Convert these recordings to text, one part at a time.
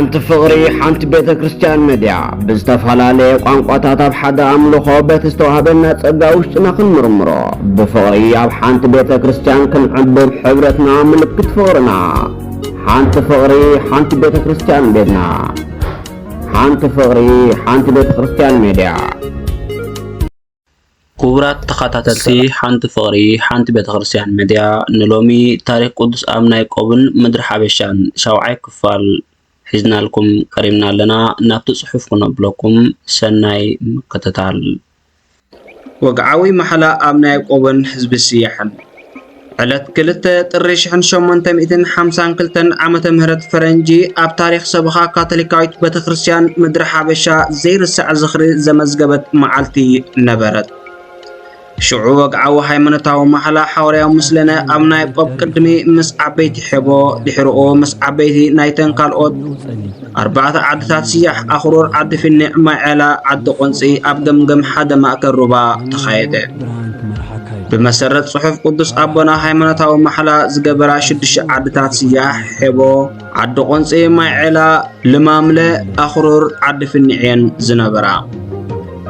حانت فقري حانت بيت كريستيان ميديا بزتفالالي قانقوتات اب حدا املخو بيت استوهابنا تصقاوشتنا خنمرمرو بفقري اب حانت بيت كريستيان كنعبر حبرتنا ملكت فقرنا حانت فقري حانت بيت كريستيان ميديا حانت فقري حانت بيت كريستيان ميديا كبرات تخاتاتلتي حانت فقري حانت بيت كريستيان ميديا نلومي تاريخ قدس امنا يقوبن مدر حبشان شوعي كفال حزنا لكم كريمنا لنا نابت صحف كنبلكم سناي مكتتال وقعوي محلا امنا يقوبن حزب السياحن علت كلتا تريشحن شومنتم إذن حمسان كلتن عامة مهرت فرنجي اب تاريخ سبخا كاتوليكايت بيت كريستيان مدر حبشا زير الساعة زخري زمزقبت معالتي نبرت شعو وقعو هايمنتاو محلا حوريا مسلنا امنا يقوب قدمي مس عبيتي حبو دحرقو مس عبيتي نايتن كالقود 4 عدتات سياح اخرور عد في النعمة على عد قنصي ابقمقم حدا ما اكربا تخايده بمسرت صحف قدس ابونا هايمنتاو محلا زقبرا 6 عدتات سياح حبو عد قنصي ما على لمامله اخرور عد في النعين زنبرا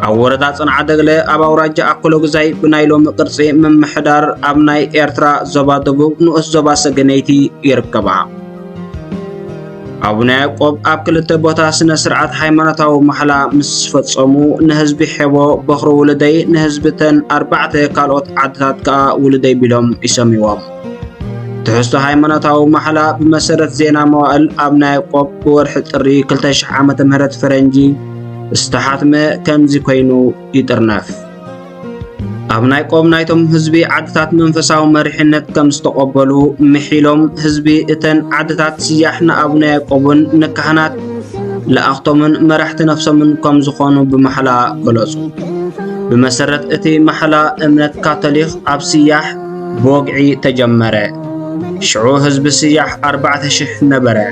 أوردا صنع دغله أبا وراجع أقول غزاي بنايلو مقرصي من محدار أبناي إيرترا زبا دبوب نؤس زبا سجنيتي يركبا أبناء يعقوب أبكلت بوتا سنة سرعات حيمانتاو محلا مسفت صمو نهزب حبو بخرو ولدي نهزبتن 4 كالوت عدتات كا ولدي بلوم يسميوام تحسو حيمانتاو محلا بمسرة زينا موائل أبناء يعقوب بورح التري كلتاش عامة مهرت فرنجي استحاتمه كمزي كوينو يترناف أبناء قوم نايتم حزبي عدتات منفساو مريحنت كم استقبلو محيلوم حزبي اتن عدتات سياحنا أبناء قوبن نكهنات لأخطمن مرحت نفسمن كم زخونو بمحلا قلوصو بمسرت اتي محلا امنت كاتوليخ اب سياح بوقعي تجمره شعو حزب سياح 4000 نبره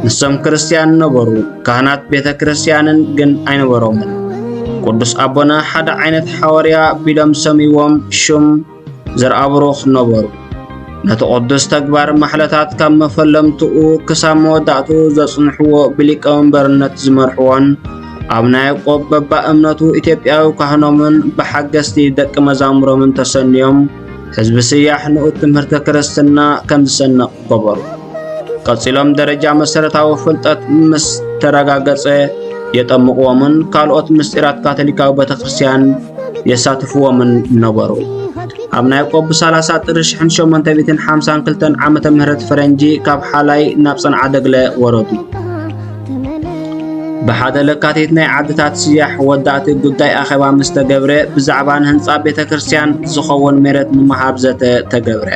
نسم كريستيان نبرو كهنات بيت كريستيانن جن أين برومن قدس أبونا حدا عينت حواريا بلام سميوم شم زر أبروخ نبرو نتقدس تكبر محلتات كم فلم تقو كسامو دعتو زصنحو بليك أمبرنت زمرحوان أبنا يقوب ببا أمنتو إتيبياو كهنومن بحقستي دك مزامرو من تسنيوم حزب سياح نقود تمهرت كريستنا كم سنة قبرو قصيلهم درجة مسرتاو فلطت مسترغاغص يطمقومن كالوت مسጢራት ካቶሊካዊ ቤተክርስቲያን የሳተፉዎምን ነበሩ አብና ያዕቆብ 30 ጥር 1852 ዓመተ ምህረት ፈረንጂ ካብ ሓላይ ናብ ጽንዓ ደግለ ወረዱ بحد لكاتيت ناي عدتات سياح ودعت ጉዳይ አኸባ مستገብረ ብዛዕባ ህንጻ ቤተክርስቲያን ዝኸውን መሬት ንመሃብዘተ ተገብረ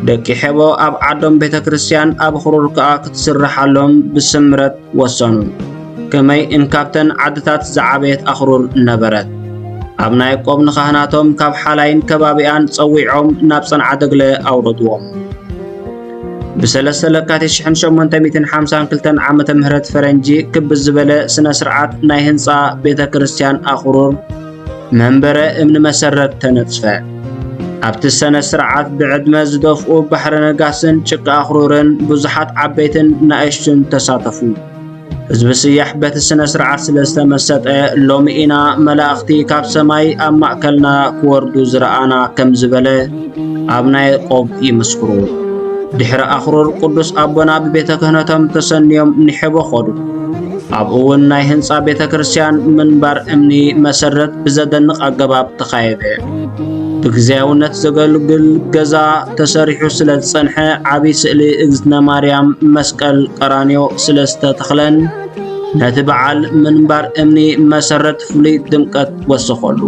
ደቂ ሕቦ ኣብ ዓዶም ቤተ ክርስቲያን ኣብ خرور ከኣ ክትስራሓሎም ብስምረት ወሰኑ ከመይ እንካብተን ዓድታት ዝዓበየት ኣኽሩር ነበረት ኣብ ናይ ቆብ ንኻህናቶም ካብ ሓላይን ከባቢያን ፀዊዖም ናብ ጽንዓ ደግለ ኣውረድዎም ብሰለስተ ለካቲት 1852 ዓመተ ምህረት ፈረንጂ ክብ ዝበለ ስነ ስርዓት ናይ ህንጻ ቤተ ክርስቲያን ኣኽሩር መንበረ እምኒ መሰረት ተነጽፈ ኣብቲ ሰነ ስርዓት ብዕድመ ዝደፍኡ ባሕረ ነጋስን ጭቃ ኣኽሩርን ብዙሓት ዓበይትን ናእሽቱን ተሳተፉ ህዝቢ ስያሕ በቲ ስነ ስርዓት ስለዝተመሰጠ ሎሚ ኢና መላእኽቲ ካብ ሰማይ ኣብ ማእከልና ክወርዱ ዝረኣና ከም ዝበለ ኣብ ናይ ቆብ ይምስክሩ ድሕሪ ኣኽሩር ቅዱስ ኣቦና ብቤተ ክህነቶም ተሰንዮም ንሕቦ ኸዱ ኣብኡ እውን ናይ ህንጻ ቤተ ክርስቲያን ምንባር እምኒ መሰረት ብዘደንቕ ኣገባብ ተኻየደ بግዚያውነት ዘገልግል ገዛ ተሰሪሑ ስለ ዝጸንሐ ዓቢ ስእሊ እግዝእትነ ማርያም መስቀል ቀራንዮ ስለ ዝተተኽለን ነቲ በዓል ምንባር እምኒ መሰረት ፍሉይ ድምቀት ወሰኸሉ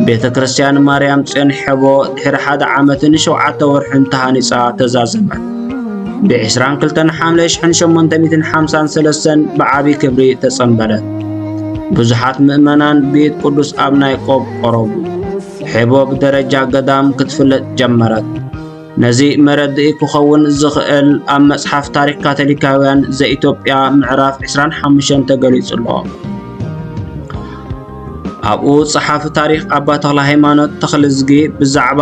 ቤተ ክርስቲያን ማርያም ጽዮን ሕቦ ድሕሪ 1 ዓመትን 7 ወርሕን ተሃኒጻ ተዛዘመት ብ22 ሓምለ 1853 ብዓቢ ክብሪ ተጸንበለት ብዙሓት ምእመናን ቤት ቅዱስ ኣብና ያዕቆብ ቀረቡ ሕቦ ብደረጃ ገዳም ክትፍለጥ ጀመረት ነዚ መረድኢ ክኸውን ዝኽእል ኣብ መጽሓፍ ታሪክ ካቶሊካውያን ዘኢትዮጵያ ምዕራፍ 25 ተገሊጹሎ ኣብኡ ጸሓፊ ታሪክ ኣባ ተክለ ሃይማኖት ተኽልዝጊ ብዛዕባ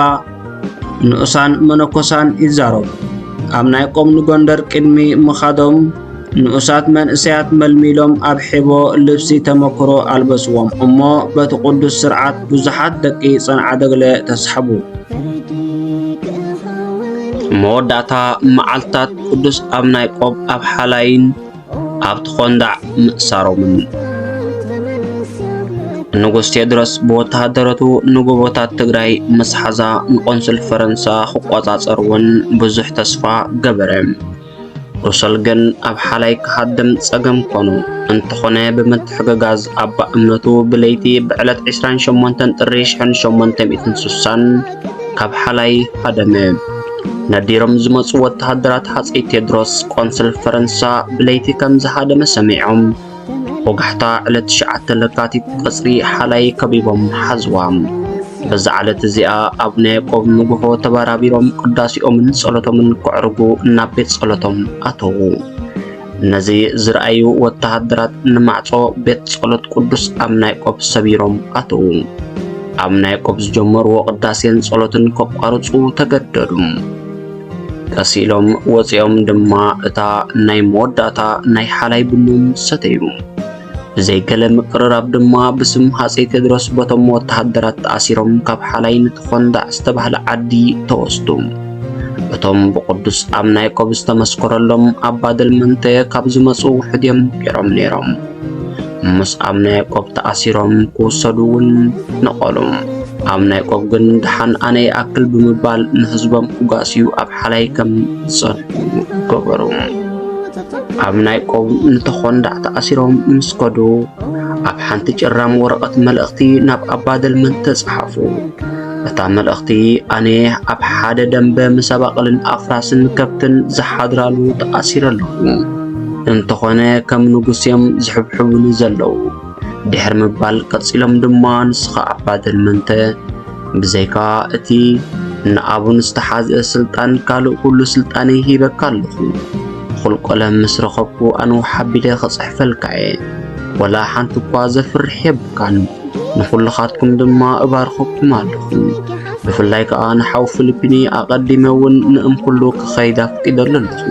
ንኡሳን መነኮሳን ይዛረቡ ኣብ ናይ ቆም ንጎንደር ቅድሚ ምኻዶም ንኡሳት መንእሰያት መልሚሎም ኣብ ሒቦ ልብሲ ተመክሮ ኣልበስዎም እሞ በቲ ቅዱስ ስርዓት ብዙሓት ደቂ ጸንዓ ደግለ ተስሓቡ። መወዳእታ መዓልትታት ቅዱስ ኣቡነ ያዕቆብ ኣብ ሓላይን ኣብ ትኾንዳዕ ምእሳሮምን ንጉስ ቴዎድሮስ ብወተሃደረቱ ንጎቦታት ትግራይ ምስ ሓዛ ንቆንስል ፈረንሳ ክቆጻጸርውን ብዙሕ ተስፋ ገበረ። ሩሰል ግን ኣብ ሓላይ ክሃድም ጸገም ኮኑ። እንተኾነ ብምትሕግጋዝ ኣባ እምነቱ ብለይቲ ብዕለት 28 ጥሪ 1860 ካብ ሓላይ ሃደመ። ነዲሮም ዝመጹ ወተሃደራት ሃጸይ ቴዎድሮስ ቆንስል ፈረንሳ ብለይቲ ከም ዝሃደመ ሰሚዖም ወጋሕታ ዕለት 9 ለካቲት ቀጽሪ ሓላይ ከቢቦም ሓዝዋም። በዛ ዕለት እዚኣ ኣቡነ ያዕቆብ ንጉሆ ተባራቢሮም ቅዳሴኦምን ጸሎቶምን ክዕርጉ ናብ ቤት ጸሎቶም ኣተዉ። ነዚ ዝረኣዩ ወተሃደራት ንማዕጾ ቤት ጸሎት ቅዱስ ኣቡነ ያዕቆብ ሰቢሮም ኣተዉ። ኣቡነ ያዕቆብ ዝጀመርዎ ቅዳሴን ጸሎትን ከቋርጹ ተገደዱ። ቀሲሎም ወፂኦም ድማ እታ ናይ መወዳእታ ናይ ሓላይ ቡኖም ሰተዩ። ብዘይገለ ምቅርራብ ድማ ብስም ሃጸይ ቴዎድሮስ በቶም ወተሃደራት ተኣሲሮም ካብ ሓላይ ንትኾንዳዕ ዝተባህለ ዓዲ ተወስዱ። እቶም ብቅዱስ ኣቡነ ያዕቆብ ዝተመስከረሎም ኣባ ደልመንተ ካብ ዝመጹ ውሕድ እዮም ገይሮም ነይሮም። ምስ ኣቡነ ያዕቆብ ተኣሲሮም ክውሰዱ እውን ነቐሉ። ኣቡነ ያዕቆብ ግን ድሓን ኣነ ይኣክል ብምባል ንህዝቦም ክጓስዩ ኣብ ሓላይ ከም ዝጸንሑ ገበሩ። ኣቡነ ያዕቆብ ንትኾንዳዕ ተኣሲሮም ምስ ከዱ ኣብ ሓንቲ ጭራም ወረቐት መልእኽቲ ናብ ኣባ ደልመንተ ጸሓፉ። እታ መልእኽቲ ኣነ ኣብ ሓደ ደንበ መሰባቕልን ኣፍራስን ከብትን ዝሓድራሉ ተኣሲረ ኣለኹ። እንተኾነ ከም ንጉስ እዮም ዝሕብሕቡኒ ዘለዉ። ድሕሪ ምባል ቀጺሎም ድማ ንስኻ ኣባ ደልመንተ ብዘይካ እቲ ንኣቡን ዝተሓዝአ ስልጣን ካልእ ኩሉ ስልጣነ ሂበካ ኣለኹ። ኹልቆለ ምስ ረኸብኩ ኣነ ሓቢለ ክጽሕፈልካ እየ። ወላ ሓንቲ እኳ ዘፍርሕ የብካን። ንኹልኻትኩም ድማ እባርኸኩም ኣለኹ። ብፍላይ ከዓ ንሓው ፊልጵኒ ኣቐዲመ እውን ንእምኩሉ ክኸይድ ኣፍቂደሉ ኣለኹ።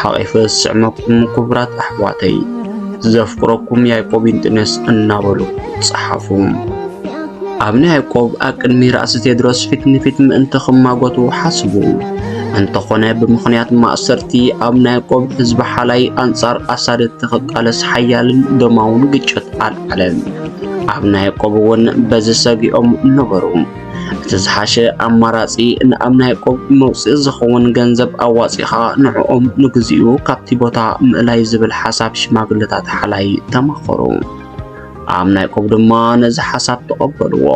ሓቒፈ ዝስዕመኩም ክቡራት ኣሕዋተይ ዘፍቅረኩም ያዕቆብ ይንጥነስ እናበሉ ጸሓፉ። ኣቡነ ያዕቆብ ኣብ ቅድሚ ራእሲ ቴዎድሮስ ፊት ንፊት ምእንቲ ክማጎቱ ሓስቡ። እንተኾነ ብምኽንያት ማእሰርቲ ኣቡነ ያዕቆብ ህዝቢ ሓላይ ኣንጻር ኣሳደቲ ክቃለስ ሓያልን ደማውን ግጭት ኣልዓለ። ኣቡነ ያዕቆብ እውን በዚ ሰጊኦም ነበሩ። እቲ ዝሓሸ ኣማራጺ ንኣቡነ ያዕቆብ መውፅኢ ዝኸውን ገንዘብ ኣዋፂኻ ንዕኦም ንግዚኡ ካብቲ ቦታ ምእላይ ዝብል ሓሳብ ሽማግለታት ሓላይ ተማኸሩ። ኣቡነ ያዕቆብ ድማ ነዚ ሓሳብ ተቐበልዎ።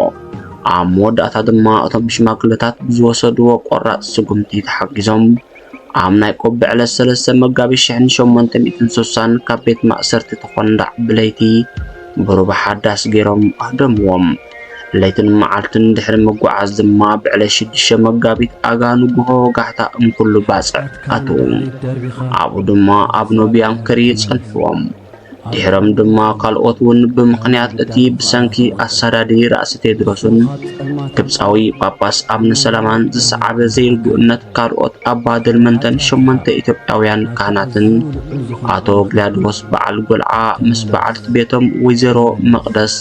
ኣብ መወዳእታ ድማ እቶም ሽማግለታት ዝወሰድዎ ቆራጽ ስጉምቲ ተሓጊዞም ኣቡነ ያዕቆብ ብዕለት 3 መጋቢት 1860 ካብ ቤት ማእሰርቲ ትኾንዳዕ ብለይቲ ብሩባ ሓዳስ ገይሮም ኣህደምዎም። ለይትን መዓልትን ድሕሪ ምጉዓዝ ድማ ብዕለት 6 መጋቢት ኣጋኑ ጉሆ ጋሕታ እምኩሉ ባጽዕ ኣተዉ። ኣብኡ ድማ ኣብ ኖቢያንከሪ ጸንሕዎም። ድሕሮም ድማ ካልኦት እውን ብምኽንያት እቲ ብሰንኪ ኣሳዳዲ ራእሲ ቴዎድሮስን ግብፃዊ ጳጳስ ኣቡነ ሰላማን ዝሰዓበ ዘይርግእነት ካልኦት ኣባ ደልመንተን 8 ኢትዮጵያውያን ካህናትን ኣቶ ግላድዮስ በዓል ጎልዓ ምስ በዓልቲ ቤቶም ወይዘሮ መቕደስ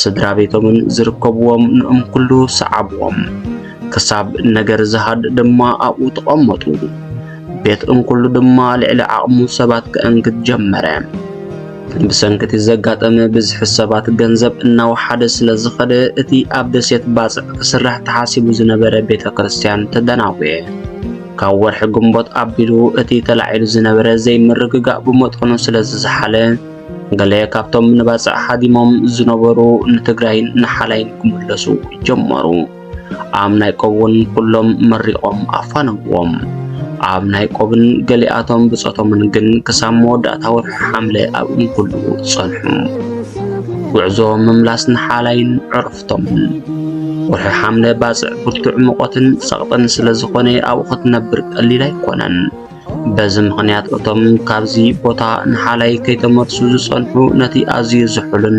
ስድራ ቤቶምን ዝርከብዎም ንእምኩሉ ሰዓብዎም። ክሳብ ነገር ዝሃድ ድማ ኣብኡ ተቐመጡ። ቤት እምኩሉ ድማ ልዕሊ ዓቕሙ ሰባት ክእንግድ ጀመረ። ብሰንኪ ዘጋጠመ ብዙሕ ሰባት ገንዘብ እናወሓደ ስለ ዝኸደ እቲ ኣብ ደሴት ባጽዕ ክስራሕ ተሓሲቡ ዝነበረ ቤተ ክርስቲያን ተደናወየ። ካብ ወርሒ ግንቦት ኣቢሉ እቲ ተላዒሉ ዝነበረ ዘይምርግጋእ ብመጠኑ ስለ ዝዝሓለ ገለ ካብቶም ንባጽዕ ሓዲሞም ዝነበሩ ንትግራይን ንሓላይን ክምለሱ ጀመሩ። ኣቡነ ያዕቆብ እውን ኩሎም መሪቖም ኣፋነዎም። ኣቡነ ያዕቆብን ገሊኣቶም ብጾቶምን ግን ክሳብ መወዳእታ ወርሒ ሓምለ ኣብ እምኩሉ ጸንሑ። ጉዕዞ ምምላስ ንሓላይን ዕርፍቶምን ወርሒ ሓምለ ባጽዕ ብርቱዕ ሙቐትን ጸቕጥን ስለ ዝኾነ ኣብኡ ክትነብር ቀሊል ኣይኮነን። በዚ ምኽንያት እቶም ካብዚ ቦታ ንሓላይ ከይተመርሱ ዝጸንሑ ነቲ ኣዝዩ ዝሑልን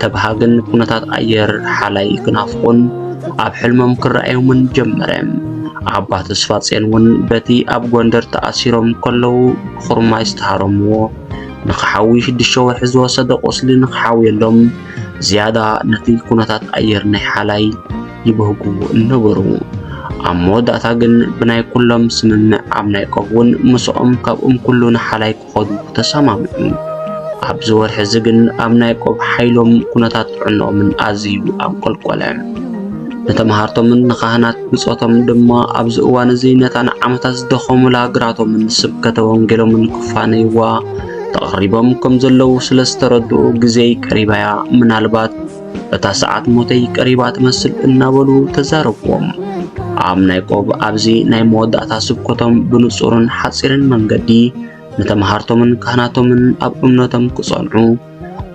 ተባሃግን ኩነታት ኣየር ሓላይ ክናፍቁን ኣብ ሕልሞም ክረኣዮምን ጀመረም። ኣባ ተስፋጽዮን እውን በቲ ኣብ ጎንደር ተኣሲሮም ከለዉ ብኹርማይ ዝተሃረምዎ ንኽሓዊ 6 ወርሒ ዝወሰደ ቆስሊ ንኽሓውየሎም ዝያዳ ነቲ ኩነታት ኣየር ናይ ሓላይ ይበህግዎ እነበሩ። ኣብ መወዳእታ ግን ብናይ ኩሎም ስምምዕ ኣብ ናይ ቆብ እውን ምስኦም ካብኦም ኩሉ ንሓላይ ክኸዱ ተሰማምዑ። ኣብዚ ወርሒ እዚ ግን ኣብ ናይ ቆብ ሓይሎም ኩነታት ጥዕንኦምን ኣዝዩ ኣንቆልቆለ። ንተምሃርቶምን ንካህናት ብፆቶም ድማ ኣብዚ እዋን እዚ ነታ ንዓመታት ዝደኸሙላ ግራቶምን ስብከተ ወንጌሎምን ክፋነይዋ ተቐሪቦም ከም ዘለዉ ስለ ዝተረድኡ ግዜይ ቀሪባያ ምናልባት እታ ሰዓት ሞተይ ቀሪባ ትመስል እናበሉ ተዛረብዎም። ኣብ ናይ ቆብ ኣብዚ ናይ መወዳእታ ስብከቶም ብንጹርን ሓፂርን መንገዲ ንተምሃርቶምን ካህናቶምን ኣብ እምነቶም ክጸንዑ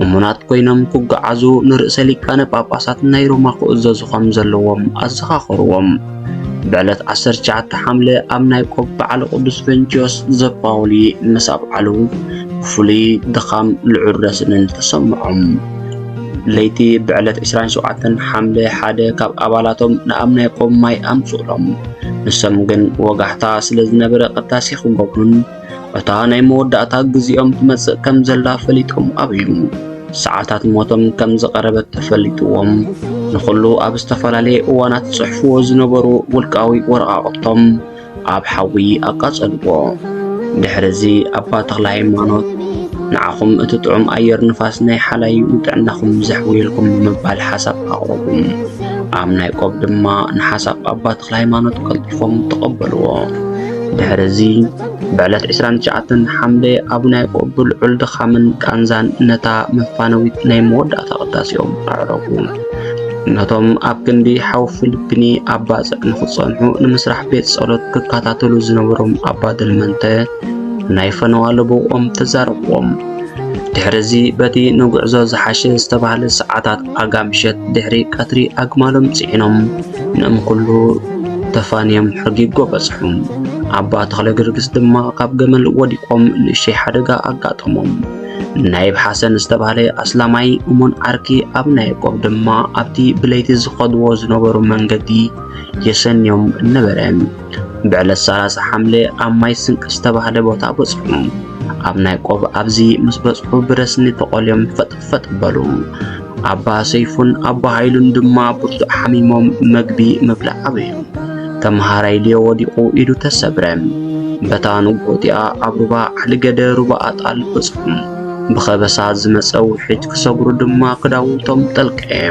እሙናት ኮይኖም ክጓዓዙ ንርእሰ ሊቃነ ጳጳሳት ናይ ሮማ ክእዘዙ ከም ዘለዎም ኣዘኻኽርዎም። ብዕለት 19 ሓምለ ኣብ ናይ ቆብ በዓል ቅዱስ ቬንጭዮስ ዘጳውሊ ምስ ኣብዓሉ ፍሉይ ድኻም ልዑል ረስንን ተሰምዖም። ለይቲ ብዕለት 27 ሓምለ ሓደ ካብ ኣባላቶም ንኣብ ናይ ቆብ ማይ ኣምጽኡሎም። ንሶም ግን ወጋሕታ ስለ ዝነበረ ቅዳሴ ክገብሩን እታ ናይ መወዳእታ ግዚኦም ትመጽእ ከም ዘላ ፈሊጦም ኣብዩ። ሰዓታት ሞቶም ከም ዝቐረበት ተፈሊጥዎም ንኹሉ ኣብ ዝተፈላለየ እዋናት ጽሕፍዎ ዝነበሩ ውልቃዊ ወረቓቕቶም ኣብ ሓዊ ኣቃጸልዎ። ድሕሪዚ ኣባ ተክለ ሃይማኖት ንዓኹም እቲ ጥዑም ኣየር ንፋስ ናይ ሓላይ ንጥዕናኹም ዘሕውየልኩም ብምባል ሓሳብ ኣቕረቡ። ኣብ ናይ ቆብ ድማ ንሓሳብ ኣባ ተክለ ሃይማኖት ቀልጢፎም ተቐበልዎ። ድሕሪዚ ብዕለት 29 ሓምለ ኣብ ናይ ቆብ ብልዑል ድኻምን ቃንዛን ነታ መፋነዊት ናይ መወዳእታ ቅዳሴኦም ኣዕረጉ። ነቶም ኣብ ክንዲ ሓዊ ፊልጵኒ ኣባ ጸቅኒ ክጸንሑ ንምስራሕ ቤት ጸሎት ክከታተሉ ዝነበሮም ኣባ ድልመንተ ናይ ፈነዋ ልቦኦም ተዛረብዎም። ድሕሪዚ በቲ ንጉዕዞ ዝሓሸ ዝተባህለ ሰዓታት ኣጋምሸት ድሕሪ ቀትሪ ኣግማሎም ጽዒኖም ንእምኩሉ ተፋንዮም ሕርጊጎ በጽሑ። ኣባ ተክለ ግርግስ ድማ ካብ ገመል ወዲቆም ንእሽተይ ሓደጋ ኣጋጠሞም። ናይብ ሓሰን ዝተባህለ ኣስላማይ እሙን ዓርኪ ኣብ ናይ ቆብ ድማ ኣብቲ ብለይቲ ዝኸድዎ ዝነበሩ መንገዲ የሰንዮም ነበረ። ብዕለት 30 ሓምለ ኣብ ማይ ስንቅ ዝተባህለ ቦታ በጽሑ። ኣብ ናይ ቆብ ኣብዚ ምስ በጽሑ ብረስኒ ተቖልዮም ፈጥፈጥ በሉ። ኣባ ሰይፉን ኣባ ሃይሉን ድማ ብርቱዕ ሓሚሞም መግቢ ምብላዕ ኣብዩ። ተምሃራይ ልዮ ወዲቑ ኢዱ ተሰብረ። በታ ንጎቲኣ ኣብ ሩባ ዓሊገደ ሩባ ኣጣል በጽሑ። ብኸበሳ ዝመጸ ውሒት ክሰግሩ ድማ ክዳውንቶም ጠልቀየ።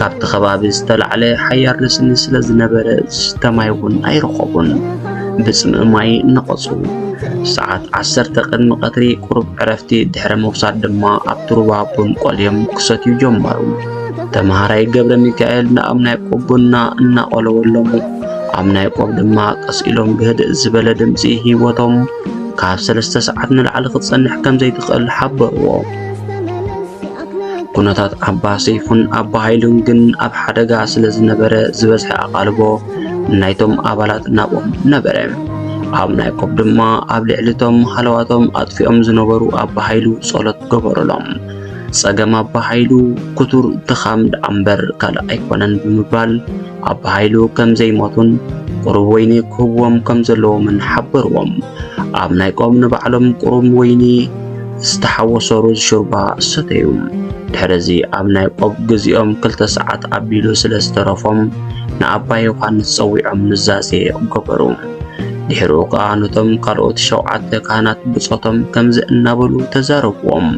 ካብቲ ከባቢ ዝተላዕለ ሓያር ረስኒ ስለ ዝነበረ ዝስተ ማይ እውን ኣይረኸቡን። ብጽምኢ ማይ ነቐጹ። ሰዓት 10 ቅድሚ ቀትሪ ቁሩብ ዕረፍቲ ድሕሪ ምውሳድ ድማ ኣብቲ ሩባ ቡን ቆልዮም ክሰትዩ ጀመሩ። ተምሃራይ ገብረ ሚካኤል ንኣብ ናይ ቆብ ቡና እናቆለወሎሙ ኣብ ናይ ቆብ ድማ ቀስ ኢሎም ብህድእ ዝበለ ድምፂ ሂወቶም ካብ 3 ሰዓት ንላዕሊ ክትጸንሕ ከም ዘይትኽእል ሓበርዎ። ኩነታት ኣባ ሰይፉን ኣባ ሃይሉን ግን ኣብ ሓደጋ ስለ ዝነበረ ዝበዝሐ ኣቓልቦ ናይቶም ኣባላት ናብኦም ነበረ። ኣብ ናይ ቆብ ድማ ኣብ ልዕሊቶም ሃለዋቶም ኣጥፊኦም ዝነበሩ ኣባ ሃይሉ ጸሎት ገበረሎም። ጸገም ኣባ ሃይሉ ኩቱር ድኻም ደኣምበር ካልእ ኣይኮነን ብምባል ኣባ ሃይሉ ከም ዘይሞቱን ቁሩብ ወይኒ ክህብዎም ከም ዘለዎምን ሓበርዎም። ኣብ ናይ ቆብ ንባዕሎም ቁሩብ ወይኒ ዝተሓወሰሩ ሾርባ ሰተዩ። ድሕሪዚ ኣብ ናይ ቆብ ግዚኦም 2 ሰዓት ኣቢሉ ስለ ዝተረፎም ንኣባ ዮሃንስ ጸዊዖም ንዛዜ ገበሩ። ድሕሪኡ ከዓ ነቶም ካልኦት 7 ካህናት ብጾቶም ከምዚ እናበሉ ተዛረብዎም።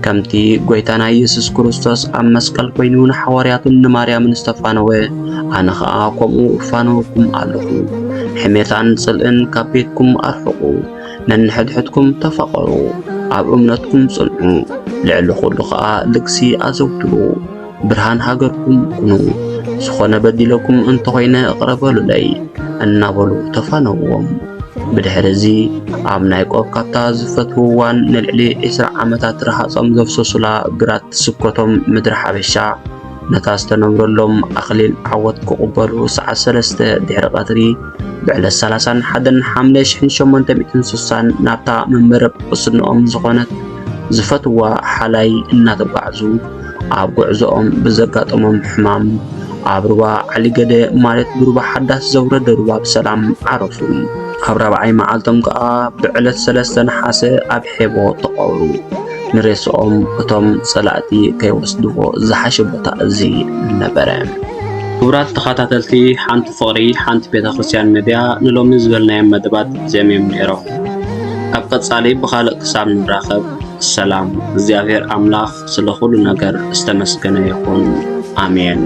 ከምቲ ጎይታና ኢየሱስ ክርስቶስ ኣብ መስቀል ኮይኑ ንሐዋርያቱን ንማርያምን ዝተፋነወ ኣነ ከዓ ከምኡ እፋነወኩም ኣለኹ። ሕሜታን ጽልእን ካብ ቤትኩም ኣርሕቑ፣ ነንሕድሕድኩም ተፋቐሩ፣ ኣብ እምነትኩም ጽንዑ፣ ልዕሊ ኩሉ ከዓ ልግሲ ኣዘውትሩ፣ ብርሃን ሃገርኩም ኩኑ፣ ዝኾነ በዲለኩም እንተኾይነ እቕረበሉለይ እናበሉ ተፋነውዎም። ብድሕሪዚ ኣብ ናይ ቆብ ካብታ ዝፈትውዋን ንልዕሊ 20 ዓመታት ረሃጾም ዘፍሰሱላ ግራት ስብከቶም ምድሪ ሓበሻ ነታ ዝተነብረሎም ኣኽሊል ዓወት ክቕበሉ ሰዓት 3 ድሕሪ ቀትሪ ብዕለት 31 ሓምለ 1860 ናብታ መንበረ ጵጵስንኦም ዝኾነት ዝፈትዋ ሓላይ እናተጓዕዙ ኣብ ጉዕዞኦም ብዘጋጠሞም ሕማም አብርባ ዓሊገደ ማለት ብሩባ ሓዳስ ዘውረደ ሩባ ብሰላም ዓረፉ ኣብ ራብዓይ መዓልቶም ከዓ ብዕለት 3 ነሓሰ ኣብ ሔቦ ተቐብሩ ንሬስኦም እቶም ጸላእቲ ከይወስድዎ ዝሓሸ ቦታ እዚ ነበረ ክቡራት ተኸታተልቲ ሓንቲ ፍቕሪ ሓንቲ ቤተክርስትያን ሚድያ ንሎሚ ዝበልናዮም መደባት ዘምዮም ነይሮም ኣብ ቀጻሊ ብኻልእ ክሳብ ንራኸብ ሰላም እግዚአብሔር ኣምላኽ ስለ ኩሉ ነገር ዝተመስገነ ይኹን አሜን